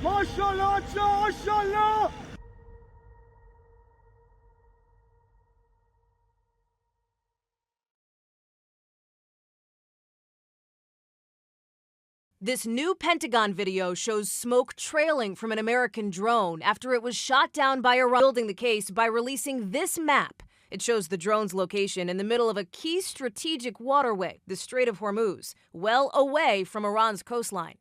MashaAllah, acha, MashaAllah. This new Pentagon video shows smoke trailing from an American drone after it was shot down by Iran, building the case by releasing this map. It shows the drone's location in the middle of a key strategic waterway, the Strait of Hormuz, well away from Iran's coastline.